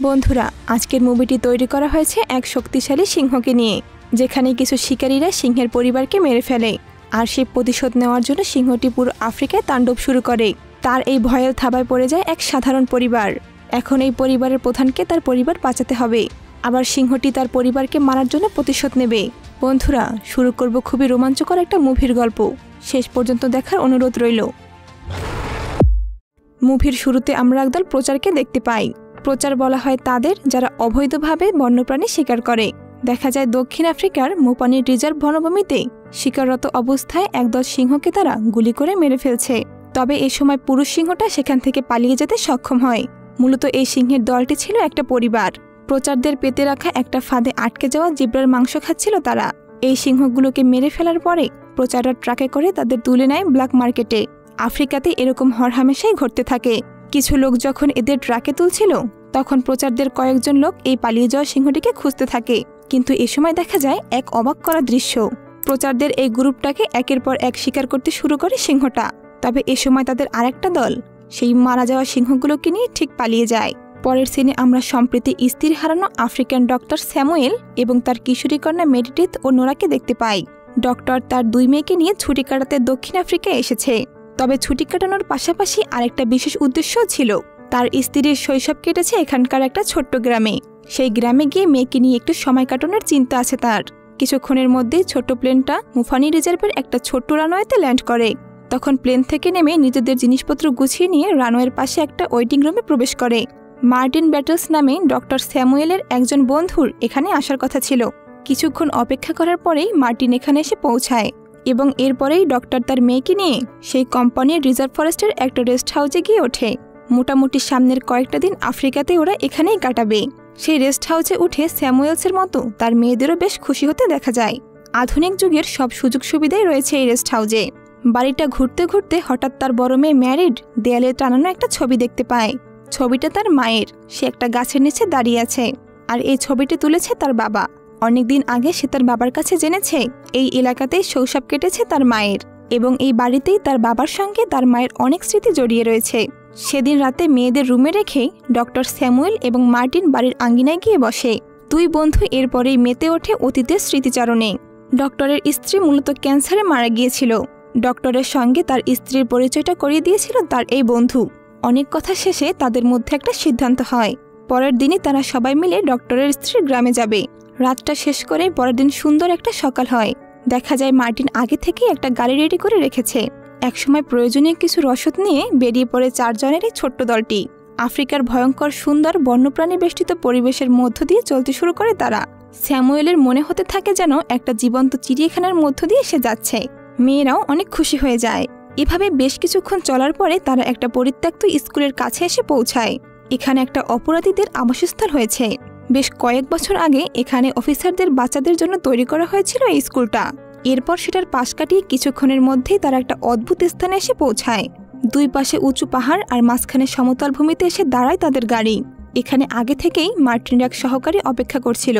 বন্ধুরা, আজকের মুভিটি তৈরি করা হয়েছে এক শক্তিশালী সিংহকে নিয়ে, যেখানে কিছু শিকারীরা সিংহের পরিবারকে মেরে ফেলে আর সেই প্রতিশোধ নেওয়ার জন্য সিংহটি পুরো আফ্রিকায় তাণ্ডব শুরু করে। তার এই ভয়ের থাবায় পড়ে যায় এক সাধারণ পরিবার। এখন এই পরিবারের প্রধানকে তার পরিবার বাঁচাতে হবে, আবার সিংহটি তার পরিবারকে মারার জন্য প্রতিশোধ নেবে। বন্ধুরা, শুরু করব খুবই রোমাঞ্চকর একটা মুভির গল্প। শেষ পর্যন্ত দেখার অনুরোধ রইল। মুভির শুরুতে আমরা একদল প্রচারকে দেখতে পাই। প্রচার বলা হয় তাদের, যারা অবৈধভাবে বন্যপ্রাণী শিকার করে। দেখা যায় দক্ষিণ আফ্রিকার মোপানির রিজার্ভ বনভূমিতে শিকাররত অবস্থায় একদল সিংহকে তারা গুলি করে মেরে ফেলছে। তবে এই সময় পুরুষ সিংহটা সেখান থেকে পালিয়ে যেতে সক্ষম হয়। মূলত এই সিংহের দলটি ছিল একটা পরিবার। প্রচারদের পেতে রাখা একটা ফাঁদে আটকে যাওয়া জিব্রার মাংস খাচ্ছিল তারা। এই সিংহগুলোকে মেরে ফেলার পরে প্রচাররা ট্রাকে করে তাদের তুলে নেয় ব্ল্যাক মার্কেটে। আফ্রিকাতে এরকম হরহামেশাই ঘটতে থাকে। কিছু লোক যখন এদের ট্রাকে তুলছিল, তখন প্রচারদের কয়েকজন লোক এই পালিয়ে যাওয়া সিংহটিকে খুঁজতে থাকে। কিন্তু এ সময় দেখা যায় এক অবাক করা দৃশ্য। প্রচারদের এই গ্রুপটাকে একের পর এক শিকার করতে শুরু করে সিংহটা। তবে এ সময় তাদের আরেকটা দল সেই মারা যাওয়া সিংহগুলোকে নিয়ে ঠিক পালিয়ে যায়। পরের সিনে আমরা সম্প্রতি স্ত্রী হারানো আফ্রিকান ডক্টর স্যামুয়েল এবং তার কিশোরী কন্যা মেডিটেথ ও নোরাকে দেখতে পাই। ডক্টর তার 2 মেয়েকে নিয়ে ছুটি কাটাতে দক্ষিণ আফ্রিকায় এসেছে। তবে ছুটি কাটানোর পাশাপাশি আরেকটা বিশেষ উদ্দেশ্য ছিল। তার স্ত্রীর শৈশব কেটেছে এখানকার একটা ছোট্ট গ্রামে। সেই গ্রামে গিয়ে মেয়েকে নিয়ে একটু সময় কাটানোর চিন্তা আছে তার। কিছুক্ষণের মধ্যেই ছোট্ট প্লেনটা মুফানি রিজার্ভের একটা ছোট্ট রানওয়েতে ল্যান্ড করে। তখন প্লেন থেকে নেমে নিজেদের জিনিসপত্র গুছিয়ে নিয়ে রানওয়ের পাশে একটা ওয়েটিং রুমে প্রবেশ করে। মার্টিন ব্যাটলস নামে ডক্টর স্যামুয়েলের একজন বন্ধুর এখানে আসার কথা ছিল। কিছুক্ষণ অপেক্ষা করার পরেই মার্টিন এখানে এসে পৌঁছায় এবং এরপরেই ডক্টর তার মেয়েকে নিয়ে সেই কোম্পানির রিজার্ভ ফরেস্টের একটা রেস্ট হাউসে গিয়ে ওঠে। মোটামুটি সামনের কয়েকটা দিন আফ্রিকাতে ওরা এখানেই কাটাবে। সেই রেস্ট হাউসে উঠে স্যামুয়েলসের মতো তার মেয়েদেরও বেশ খুশি হতে দেখা যায়। আধুনিক যুগের সব সুযোগ সুবিধাই রয়েছে এই রেস্ট হাউসে। বাড়িটা ঘুরতে ঘুরতে হঠাৎ তার বড় মেয়ে ম্যারিড দেয়ালে টানানো একটা ছবি দেখতে পায়। ছবিটা তার মায়ের। সে একটা গাছের নিচে দাঁড়িয়ে আছে, আর এই ছবিটি তুলেছে তার বাবা। অনেকদিন আগে সে তার বাবার কাছে জেনেছে এই এলাকাতেই শৈশব কেটেছে তার মায়ের, এবং এই বাড়িতেই তার বাবার সঙ্গে তার মায়ের অনেক স্মৃতি জড়িয়ে রয়েছে। সেদিন রাতে মেয়েদের রুমে রেখে ডক্টর স্যামুয়েল এবং মার্টিন বাড়ির আঙ্গিনায় গিয়ে বসে। 2 বন্ধু এরপরেই মেতে ওঠে অতীতের স্মৃতিচারণে। ডক্টরের স্ত্রী মূলত ক্যান্সারে মারা গিয়েছিল। ডক্টরের সঙ্গে তার স্ত্রীর পরিচয়টা করিয়ে দিয়েছিল তার এই বন্ধু। অনেক কথা শেষে তাদের মধ্যে একটা সিদ্ধান্ত হয়। পরের দিনই তারা সবাই মিলে ডক্টরের স্ত্রীর গ্রামে যাবে। রাতটা শেষ করে পরের দিন সুন্দর একটা সকাল হয়। দেখা যায় মার্টিন আগে থেকেই একটা গাড়ি রেডি করে রেখেছে। একসময় প্রয়োজনীয় কিছু রসদ নিয়ে বেরিয়ে পড়ে 4 জনের এই ছোট্ট দলটি। আফ্রিকার ভয়ঙ্কর সুন্দর বন্যপ্রাণী বেষ্টিত পরিবেশের মধ্য দিয়ে চলতে শুরু করে তারা। স্যামুয়েলের মনে হতে থাকে যেন একটা জীবন্ত চিড়িয়াখানার মধ্য দিয়ে সে যাচ্ছে। মেয়েরাও অনেক খুশি হয়ে যায়। এভাবে বেশ কিছুক্ষণ চলার পরে তারা একটা পরিত্যক্ত স্কুলের কাছে এসে পৌঁছায়। এখানে একটা অপরাধীদের আবাসস্থল হয়েছে। বেশ কয়েক বছর আগে এখানে অফিসারদের বাচ্চাদের জন্য তৈরি করা হয়েছিল এই স্কুলটা। এরপর সেটার পাশ কাটিয়ে কিছুক্ষণের মধ্যেই তারা একটা অদ্ভুত স্থানে এসে পৌঁছায়। 2 পাশে উঁচু পাহাড় আর মাঝখানে সমতল ভূমিতে এসে দাঁড়ায় তাদের গাড়ি। এখানে আগে থেকেই মার্টিনের এক সহকারী অপেক্ষা করছিল।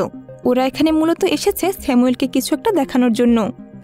ওরা এখানে মূলত এসেছে স্যামুয়েলকে কিছু একটা দেখানোর জন্য।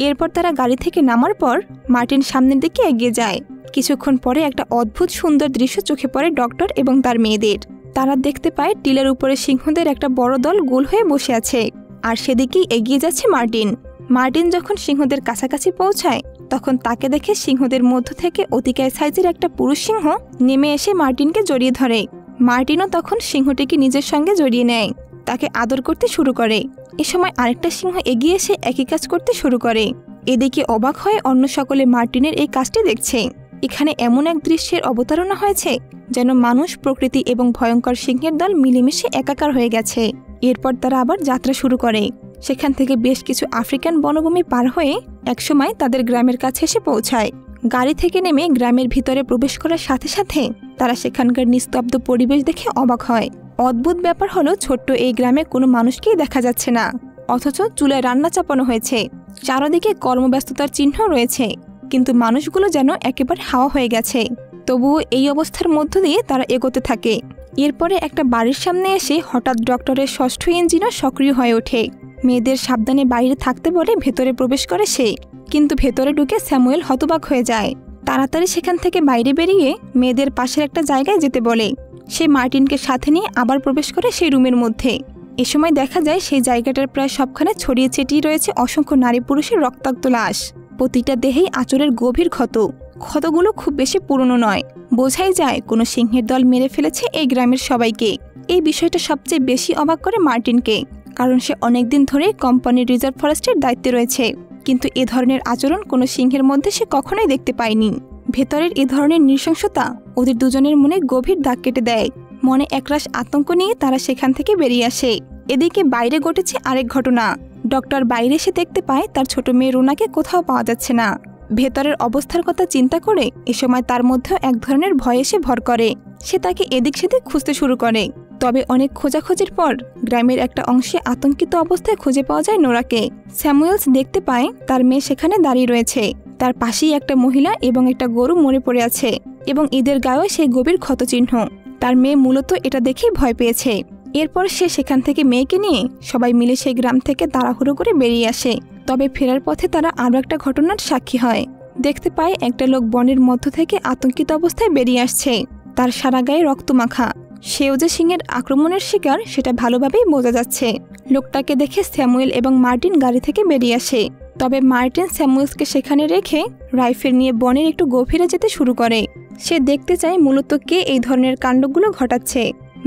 এরপর তারা গাড়ি থেকে নামার পর মার্টিন সামনের দিকে এগিয়ে যায়। কিছুক্ষণ পরে একটা অদ্ভুত সুন্দর দৃশ্য চোখে পড়ে ডক্টর এবং তার মেয়েদের। তারা দেখতে পায় টিলের উপরে সিংহদের একটা বড় দল গোল হয়ে বসে আছে, আর সেদিকেই এগিয়ে যাচ্ছে মার্টিন। মার্টিন যখন সিংহদের কাছাকাছি পৌঁছায়, তখন তাকে দেখে সিংহদের মধ্য থেকে অতিকায় সাইজের একটা পুরুষ সিংহ নেমে এসে মার্টিনকে জড়িয়ে ধরে। মার্টিনও তখন সিংহটিকে নিজের সঙ্গে জড়িয়ে নেয়, তাকে আদর করতে শুরু করে। এ সময় আরেকটা সিংহ এগিয়ে এসে একই কাজ করতে শুরু করে। এদিকে অবাক হয়ে অন্য সকলে মার্টিনের এই কাজটি দেখছে। এখানে এমন এক দৃশ্যের অবতারণা হয়েছে যেন মানুষ, প্রকৃতি এবং ভয়ঙ্কর সিংহের দল মিলেমিশে একাকার হয়ে গেছে। এরপর তারা আবার যাত্রা শুরু করে। সেখান থেকে বেশ কিছু আফ্রিকান বনভূমি পার হয়ে একসময় তাদের গ্রামের কাছে এসে পৌঁছায়। গাড়ি থেকে নেমে গ্রামের ভিতরে প্রবেশ করার সাথে সাথে তারা সেখানকার নিস্তব্ধ পরিবেশ দেখে অবাক হয়। অদ্ভুত ব্যাপার হলো, ছোট্ট এই গ্রামে কোনো মানুষকেই দেখা যাচ্ছে না, অথচ চুলায় রান্না চাপানো হয়েছে। চারদিকে কর্মব্যস্ততার চিহ্ন রয়েছে, কিন্তু মানুষগুলো যেন একেবারে হাওয়া হয়ে গেছে। তবুও এই অবস্থার মধ্য দিয়ে তারা এগোতে থাকে। এরপরে একটা বাড়ির সামনে এসে হঠাৎ ডক্টরের 6ষ্ঠ ইঞ্জিনও সক্রিয় হয়ে ওঠে। মেয়েদের সাবধানে বাইরে থাকতে বলে ভেতরে প্রবেশ করে সে, কিন্তু ভেতরে ঢুকে স্যামুয়েল হতবাক হয়ে যায়। তাড়াতাড়ি সেখান থেকে বাইরে বেরিয়ে মেয়েদের পাশের একটা জায়গায় যেতে বলে। সে মার্টিনকে সাথে নিয়ে আবার প্রবেশ করে সেই রুমের মধ্যে। এ সময় দেখা যায় সেই জায়গাটার প্রায় সবখানে ছড়িয়ে ছিটিয়ে রয়েছে অসংখ্য নারী পুরুষের রক্তাক্ত লাশ। প্রতিটা দেহেই আঁচড়ের গভীর ক্ষত। ক্ষতগুলো খুব বেশি পুরনো নয়, বোঝাই যায় কোনো সিংহের দল মেরে ফেলেছে এই গ্রামের সবাইকে। এই বিষয়টা সবচেয়ে বেশি অবাক করে মার্টিনকে, কারণ সে অনেকদিন ধরেই কোম্পানির রিজার্ভ ফরেস্টের দায়িত্বে রয়েছে, কিন্তু এ ধরনের আচরণ কোনো সিংহের মধ্যে সে কখনোই দেখতে পায়নি। ভেতরের এ ধরনের নৃশংসতা ওদের দুজনের মনে গভীর দাগ কেটে দেয়। মনে একরাশ আতঙ্ক নিয়ে তারা সেখান থেকে বেরিয়ে আসে। এদিকে বাইরে ঘটেছে আরেক ঘটনা। ডক্টর বাইরে এসে দেখতে পায় তার ছোট মেয়ে রুনাকে কোথাও পাওয়া যাচ্ছে না। ভেতরের অবস্থার কথা চিন্তা করে এ সময় তার মধ্যেও এক ধরনের ভয় এসে ভর করে। সে তাকে এদিক সেদিক খুঁজতে শুরু করে। তবে অনেক খোঁজাখুঁজির পর গ্রামের একটা অংশে আতঙ্কিত অবস্থায় খুঁজে পাওয়া যায় নোরাকে। স্যামুয়েলস দেখতে পায় তার মেয়ে সেখানে দাঁড়িয়ে রয়েছে। তার পাশেই একটা মহিলা এবং একটা গরু মরে পড়ে আছে এবং এদের গায়েও সেই গভীর ক্ষতচিহ্ন। তার মেয়ে মূলত এটা দেখেই ভয় পেয়েছে। এরপর সে সেখান থেকে মেয়েকে নিয়ে সবাই মিলে সেই গ্রাম থেকে তাড়াহুড়ো করে বেরিয়ে আসে। তবে ফেরার পথে তারা আরও একটা ঘটনার সাক্ষী হয়। দেখতে পায় একটা লোক বনের মধ্য থেকে আতঙ্কিত অবস্থায় বেরিয়ে আসছে। তার সারা গায়ে রক্তমাখা। সেও যে সিংহের আক্রমণের শিকার সেটা ভালোভাবেই বোঝা যাচ্ছে। লোকটাকে দেখে স্যামুয়েল এবং মার্টিন গাড়ি থেকে বেরিয়ে আসে। তবে মার্টিন স্যামুয়েলসকে সেখানে রেখে রাইফেল নিয়ে বনের একটু গভীরে যেতে শুরু করে। সে দেখতে চায় মূলত কে এই ধরনের কাণ্ডগুলো ঘটাচ্ছে।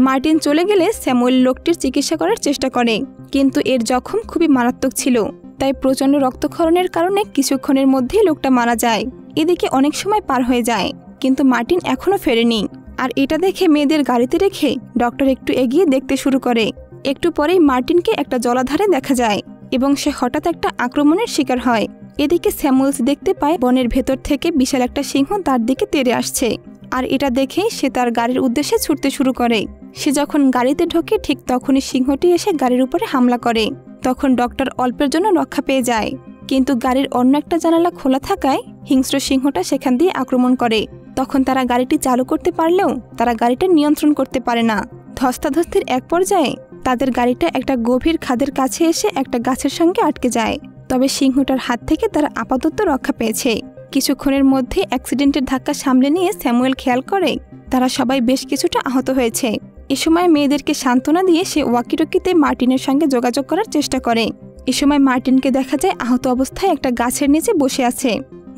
মার্টিন চলে গেলে স্যামুয়েল লোকটির চিকিৎসা করার চেষ্টা করে, কিন্তু এর জখম খুবই মারাত্মক ছিল। তাই প্রচণ্ড রক্তক্ষরণের কারণে কিছুক্ষণের মধ্যেই লোকটা মারা যায়। এদিকে অনেক সময় পার হয়ে যায়, কিন্তু মার্টিন এখনও ফেরেনি। আর এটা দেখে মেয়েদের গাড়িতে রেখে ডক্টর একটু এগিয়ে দেখতে শুরু করে। একটু পরেই মার্টিনকে একটা জলাধারে দেখা যায় এবং সে হঠাৎ একটা আক্রমণের শিকার হয়। এদিকে স্যামুয়েলস দেখতে পায় বনের ভেতর থেকে বিশাল একটা সিংহ তার দিকে তেড়ে আসছে। আর এটা দেখেই সে তার গাড়ির উদ্দেশ্যে ছুটতে শুরু করে। সে যখন গাড়িতে ঢোকে ঠিক তখনই সিংহটি এসে গাড়ির উপরে হামলা করে। তখন ডক্টর অল্পের জন্য রক্ষা পেয়ে যায়, কিন্তু গাড়ির অন্য একটা জানালা খোলা থাকায় হিংস্র সিংহটা সেখান দিয়ে আক্রমণ করে। তখন তারা গাড়িটি চালু করতে পারলেও তারা গাড়িটা নিয়ন্ত্রণ করতে পারে না। ধস্তাধস্তির এক পর্যায়ে তাদের গাড়িটা একটা গভীর খাদের কাছে এসে একটা গাছের সঙ্গে আটকে যায়। তবে সিংহটার হাত থেকে তারা আপাতত রক্ষা পেয়েছে। কিছুক্ষণের মধ্যে অ্যাক্সিডেন্টের ধাক্কা সামলে নিয়ে স্যামুয়েল খেয়াল করে তারা সবাই বেশ কিছুটা আহত হয়েছে। এ সময় মেয়েদেরকে সান্ত্বনা দিয়ে সে ওয়াকিটকিতে মার্টিনের সঙ্গে যোগাযোগ করার চেষ্টা করে। এ সময় মার্টিনকে দেখা যায় আহত অবস্থায় একটা গাছের নিচে বসে আছে।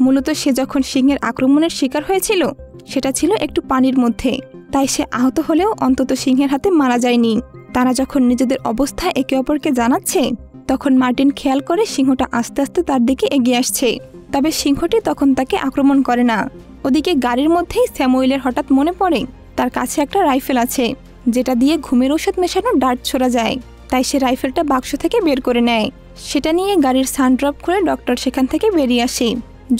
মূলত সে যখন সিংহের আক্রমণের শিকার হয়েছিল সেটা ছিল একটু পানির মধ্যে, তাই সে আহত হলেও অন্তত সিংহের হাতে মারা যায়নি। তারা যখন নিজেদের অবস্থা একে অপরকে জানাচ্ছে তখন মার্টিন খেয়াল করে সিংহটা আস্তে আস্তে তার দিকে এগিয়ে আসছে। তবে সিংহটি তখন তাকে আক্রমণ করে না। ওদিকে গাড়ির মধ্যেই স্যামুয়েলের হঠাৎ মনে পড়ে তার কাছে একটা রাইফেল আছে, যেটা দিয়ে ঘুমের ওষুধ মেশানো ডার্ট ছোড়া যায়। তাই সে রাইফেলটা বাক্স থেকে বের করে নেয়। সেটা নিয়ে গাড়ির সানড্রপ করে ডক্টর সেখান থেকে বেরিয়ে আসে।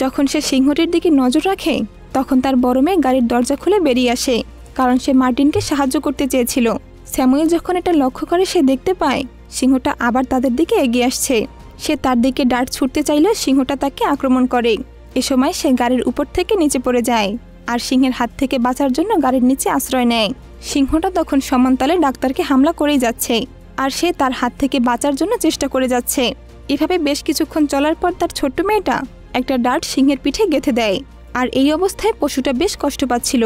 যখন সে সিংহটির দিকে নজর রাখে তখন তার বড় মেয়ে গাড়ির দরজা খুলে বেরিয়ে আসে, কারণ সে মার্টিনকে সাহায্য করতে চেয়েছিল। স্যামুয়েল যখন এটা লক্ষ্য করে সে দেখতে পায় সিংহটা আবার তাদের দিকে এগিয়ে আসছে। সে তার দিকে ডার্ট ছুটতে চাইলেও সিংহটা তাকে আক্রমণ করে। এ সময় সে গাড়ির উপর থেকে নিচে পড়ে যায় আর সিংহের হাত থেকে বাঁচার জন্য গাড়ির নিচে আশ্রয় নেয়। সিংহটা তখন সমানতালে ডাক্তারকে হামলা করেই যাচ্ছে আর সে তার হাত থেকে বাঁচার জন্য চেষ্টা করে যাচ্ছে। এভাবে বেশ কিছুক্ষণ চলার পর তার ছোট্ট মেয়েটা একটা ডার্ট সিংহের পিঠে গেঁথে দেয়। আর এই অবস্থায় পশুটা বেশ কষ্ট পাচ্ছিল।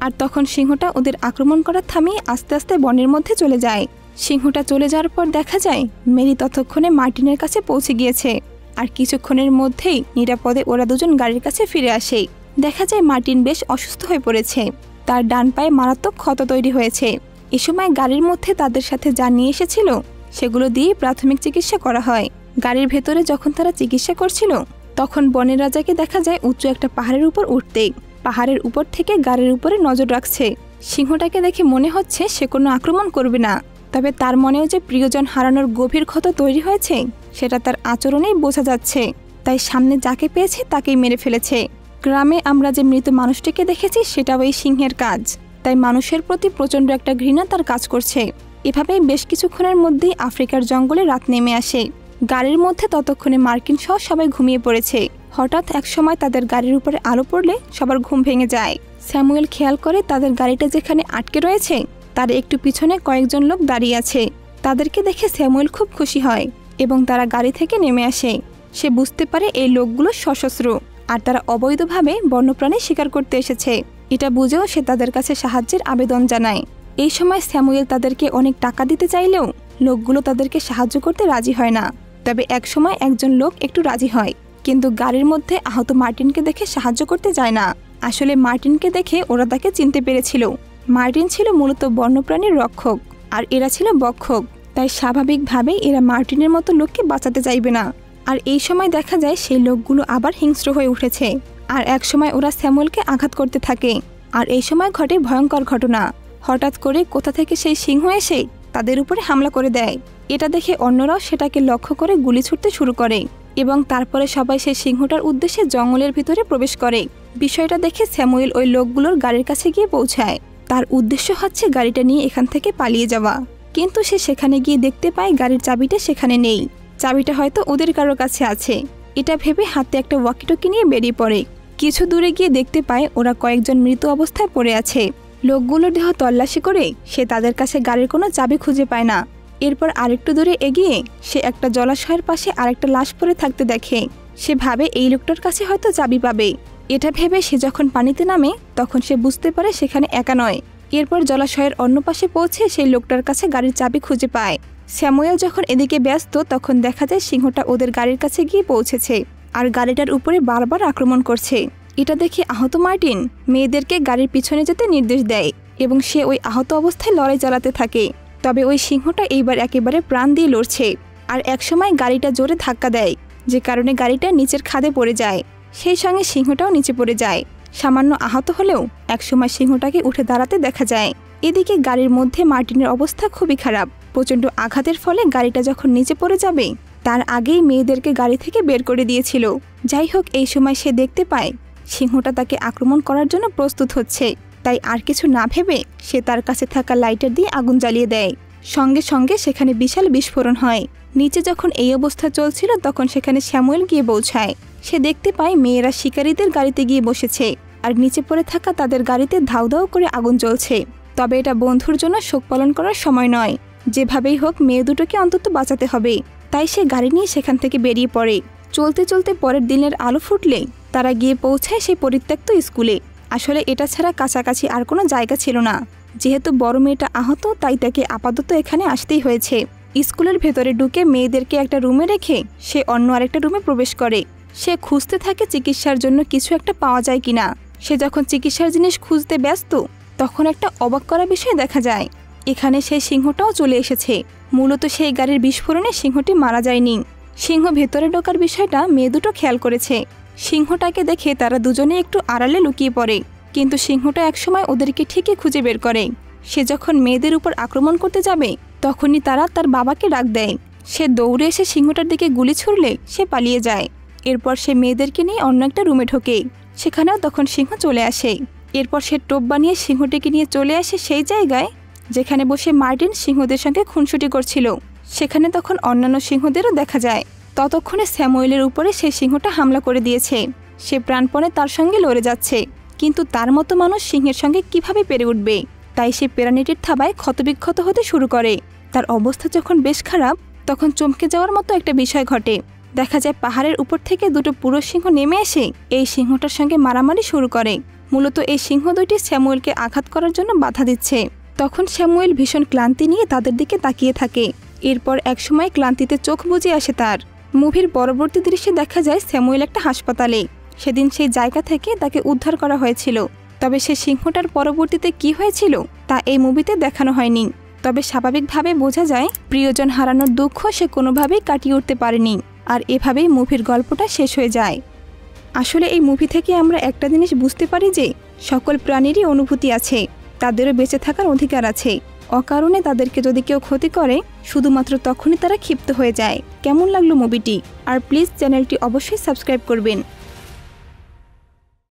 আর তখন সিংহটা ওদের আক্রমণ করা থামিয়ে আস্তে আস্তে বনের মধ্যে চলে যায়। সিংহটা চলে যাওয়ার পর দেখা যায় মেরি ততক্ষণে মার্টিনের কাছে পৌঁছে গিয়েছে। আর কিছুক্ষণের মধ্যেই নিরাপদে ওরা দুজন গাড়ির কাছে ফিরে আসে। দেখা যায় মার্টিন বেশ অসুস্থ হয়ে পড়েছে, তার ডান পায়ে মারাত্মক ক্ষত তৈরি হয়েছে। এ সময় গাড়ির মধ্যে তাদের সাথে যা নিয়ে এসেছিল সেগুলো দিয়ে প্রাথমিক চিকিৎসা করা হয়। গাড়ির ভেতরে যখন তারা চিকিৎসা করছিল তখন বনের রাজাকে দেখা যায় উঁচু একটা পাহাড়ের উপর উঠতে। পাহাড়ের উপর থেকে গাড়ির উপরে নজর রাখছে। সিংহটাকে দেখে মনে হচ্ছে সে কোনো আক্রমণ করবে না, তবে তার মনেও যে প্রিয়জন হারানোর গভীর ক্ষত তৈরি হয়েছে সেটা তার আচরণেই বোঝা যাচ্ছে। তাই সামনে যাকে পেয়েছে তাকেই মেরে ফেলেছে। গ্রামে আমরা যে মৃত মানুষটিকে দেখেছি সেটাও এই সিংহের কাজ। তাই মানুষের প্রতি প্রচণ্ড একটা ঘৃণা তার কাজ করছে। এভাবেই বেশ কিছুক্ষণের মধ্যেই আফ্রিকার জঙ্গলে রাত নেমে আসে। গাড়ির মধ্যে ততক্ষণে মার্কিন সহ সবাই ঘুমিয়ে পড়েছে। হঠাৎ একসময় তাদের গাড়ির উপরে আলো পড়লে সবার ঘুম ভেঙে যায়। স্যামুয়েল খেয়াল করে তাদের গাড়িটা যেখানে আটকে রয়েছে তার একটু পিছনে কয়েকজন লোক দাঁড়িয়ে আছে। তাদেরকে দেখে স্যামুয়েল খুব খুশি হয় এবং তারা গাড়ি থেকে নেমে আসে। সে বুঝতে পারে এই লোকগুলো সশস্ত্র আর তারা অবৈধভাবে বন্যপ্রাণী শিকার করতে এসেছে। এটা বুঝেও সে তাদের কাছে সাহায্যের আবেদন জানায়। এই সময় স্যামুয়েল তাদেরকে অনেক টাকা দিতে চাইলেও লোকগুলো তাদেরকে সাহায্য করতে রাজি হয় না। তবে একসময় একজন লোক একটু রাজি হয়, কিন্তু গাড়ির মধ্যে আহত মার্টিনকে দেখে সাহায্য করতে যায় না। আসলে মার্টিনকে দেখে ওরা তাকে চিনতে পেরেছিল। মার্টিন ছিল মূলত বন্যপ্রাণীর রক্ষক, আর এরা ছিল ভক্ষক। তাই স্বাভাবিকভাবেই এরা মার্টিনের মতো লোককে বাঁচাতে চাইবে না। আর এই সময় দেখা যায় সেই লোকগুলো আবার হিংস্র হয়ে উঠেছে, আর একসময় ওরা স্যামুয়েলকে আঘাত করতে থাকে। আর এই সময় ঘটে ভয়ঙ্কর ঘটনা। হঠাৎ করে কোথা থেকে সেই সিংহ এসে তাদের উপরে হামলা করে দেয়। এটা দেখে অন্যরাও সেটাকে লক্ষ্য করে গুলি ছুটতে শুরু করে, এবং তারপরে সবাই সেই সিংহটার উদ্দেশ্যে জঙ্গলের ভিতরে প্রবেশ করে। বিষয়টা দেখে স্যামুয়েল ওই লোকগুলোর গাড়ির কাছে গিয়ে পৌঁছায়। তার উদ্দেশ্য হচ্ছে গাড়িটা নিয়ে এখান থেকে পালিয়ে যাওয়া, কিন্তু সে সেখানে গিয়ে দেখতে পায় গাড়ির চাবিটা সেখানে নেই। চাবিটা হয়তো ওদের কারোর কাছে আছে। এটা ভেবে হাতে একটা ওয়াকিটকি নিয়ে বেরিয়ে পড়ে। কিছু দূরে গিয়ে দেখতে পায় ওরা কয়েকজন মৃত অবস্থায় পড়ে আছে। লোকগুলোর দেহ তল্লাশি করে সে তাদের কাছে গাড়ির কোনো চাবি খুঁজে পায় না। এরপর আরেকটু দূরে এগিয়ে সে একটা জলাশয়ের পাশে আরেকটা লাশ পড়ে থাকতে দেখে। সে ভাবে এই লোকটার কাছে হয়তো চাবি পাবে। এটা ভেবে সে যখন পানিতে নামে তখন সে বুঝতে পারে সেখানে একা নয়। এরপর জলাশয়ের অন্য পাশে পৌঁছে সেই লোকটার কাছে গাড়ির চাবি খুঁজে পায়। স্যামুয়েল যখন এদিকে ব্যস্ত তখন দেখা যায় সিংহটা ওদের গাড়ির কাছে গিয়ে পৌঁছেছে, আর গাড়িটার উপরে বারবার আক্রমণ করছে। এটা দেখে আহত মার্টিন মেয়েদেরকে গাড়ির পিছনে যেতে নির্দেশ দেয়, এবং সে ওই আহত অবস্থায় লড়াই চালাতে থাকে। তবে ওই সিংহটা এইবার একেবারে প্রাণ দিয়ে লড়ছে, আর একসময় গাড়িটা জোরে ধাক্কা দেয়, যে কারণে গাড়িটা নিচের খাদে পড়ে যায়। সেই সঙ্গে সিংহটাও নিচে পড়ে যায়। সামান্য আহত হলেও একসময় সিংহটাকে উঠে দাঁড়াতে দেখা যায়। এদিকে গাড়ির মধ্যে মার্টিনের অবস্থা খুবই খারাপ। প্রচণ্ড আঘাতের ফলে গাড়িটা যখন নিচে পড়ে যাবে তার আগেই মেয়েদেরকে গাড়ি থেকে বের করে দিয়েছিল। যাই হোক, এই সময় সে দেখতে পায় সিংহটা তাকে আক্রমণ করার জন্য প্রস্তুত হচ্ছে। তাই আর কিছু না ভেবে সে তার কাছে থাকা লাইটার দিয়ে আগুন জ্বালিয়ে দেয়। সঙ্গে সঙ্গে সেখানে বিশাল বিস্ফোরণ হয়। নিচে যখন এই অবস্থা চলছিল তখন সেখানে স্যামুয়েল গিয়ে পৌঁছায়। সে দেখতে পায় মেয়েরা শিকারীদের গাড়িতে গিয়ে বসেছে, আর নিচে পড়ে থাকা তাদের গাড়িতে ধাউ ধাউ করে আগুন জ্বলছে। তবে এটা বন্ধুর জন্য শোক পালন করার সময় নয়। যেভাবেই হোক মেয়ে দুটোকে অন্তত বাঁচাতে হবে। তাই সে গাড়ি নিয়ে সেখান থেকে বেরিয়ে পড়ে। চলতে চলতে পরের দিনের আলো ফুটলে তারা গিয়ে পৌঁছায় সেই পরিত্যক্ত স্কুলে। আসলে এটা ছাড়া কাছাকাছি আর কোনো জায়গা ছিল না। যেহেতু বড় মেয়েটা আহত তাই তাকে আপাতত এখানে আসতেই হয়েছে। স্কুলের ভেতরে ঢুকে মেয়েদেরকে একটা রুমে রেখে সে অন্য আরেকটা রুমে প্রবেশ করে। সে খুঁজতে থাকে চিকিৎসার জন্য কিছু একটা পাওয়া যায় কিনা। সে যখন চিকিৎসার জিনিস খুঁজতে ব্যস্ত তখন একটা অবাক করা বিষয় দেখা যায়। এখানে সেই সিংহটাও চলে এসেছে। মূলত সেই গাড়ির বিস্ফোরণে সিংহটি মারা যায়নি। সিংহ ভেতরে ঢোকার বিষয়টা মেয়ে দুটো খেয়াল করেছে। সিংহটাকে দেখে তারা দুজনে একটু আড়ালে লুকিয়ে পড়ে, কিন্তু সিংহটা একসময় ওদেরকে ঠিকই খুঁজে বের করে। সে যখন মেয়েদের উপর আক্রমণ করতে যাবে তখনই তারা তার বাবাকে ডাক দেয়। সে দৌড়ে এসে সিংহটার দিকে গুলি ছুড়লে সে পালিয়ে যায়। এরপর সে মেয়েদেরকে নিয়ে অন্য একটা রুমে ঢোকে। সেখানেও তখন সিংহ চলে আসে। এরপর সে টোপ বানিয়ে সিংহটিকে নিয়ে চলে আসে সেই জায়গায় যেখানে বসে মার্টিন সিংহদের সঙ্গে খুনসুটি করছিল। সেখানে তখন অন্যান্য সিংহদেরও দেখা যায়। ততক্ষণে স্যামুয়েলের উপরে সেই সিংহটা হামলা করে দিয়েছে। সে প্রাণপণে তার সঙ্গে লড়ে যাচ্ছে, কিন্তু তার মতো মানুষ সিংহের সঙ্গে কিভাবে পেরে উঠবে। তাই সে প্রাণীটির থাবায় ক্ষতবিক্ষত হতে শুরু করে। তার অবস্থা যখন বেশ খারাপ তখন চমকে যাওয়ার মতো একটা বিষয় ঘটে। দেখা যায় পাহাড়ের উপর থেকে দুটো পুরুষ সিংহ নেমে এসে এই সিংহটার সঙ্গে মারামারি শুরু করে। মূলত এই সিংহ দুইটি স্যামুয়েলকে আঘাত করার জন্য বাধা দিচ্ছে। তখন স্যামুয়েল ভীষণ ক্লান্তি নিয়ে তাদের দিকে তাকিয়ে থাকে। এরপর একসময় ক্লান্তিতে চোখ বুজে আসে তার। মুভির পরবর্তী দৃশ্যে দেখা যায় স্যামুয়েল একটা হাসপাতালে। সেদিন সেই জায়গা থেকে তাকে উদ্ধার করা হয়েছিল। তবে সে সিংহটার পরবর্তীতে কি হয়েছিল তা এই মুভিতে দেখানো হয়নি। তবে স্বাভাবিকভাবে বোঝা যায় প্রিয়জন হারানোর দুঃখ সে কোনোভাবেই কাটিয়ে উঠতে পারেনি, আর এভাবেই মুভির গল্পটা শেষ হয়ে যায়। আসলে এই মুভি থেকে আমরা একটা জিনিস বুঝতে পারি যে সকল প্রাণীরই অনুভূতি আছে, তাদেরও বেঁচে থাকার অধিকার আছে। অকারণে তাদেরকে যদি কেউ ক্ষতি করে শুধুমাত্র তখনই তারা ক্ষিপ্ত হয়ে যায়। কেমন লাগলো মুভিটি? আর প্লিজ চ্যানেলটি অবশ্যই সাবস্ক্রাইব করবেন।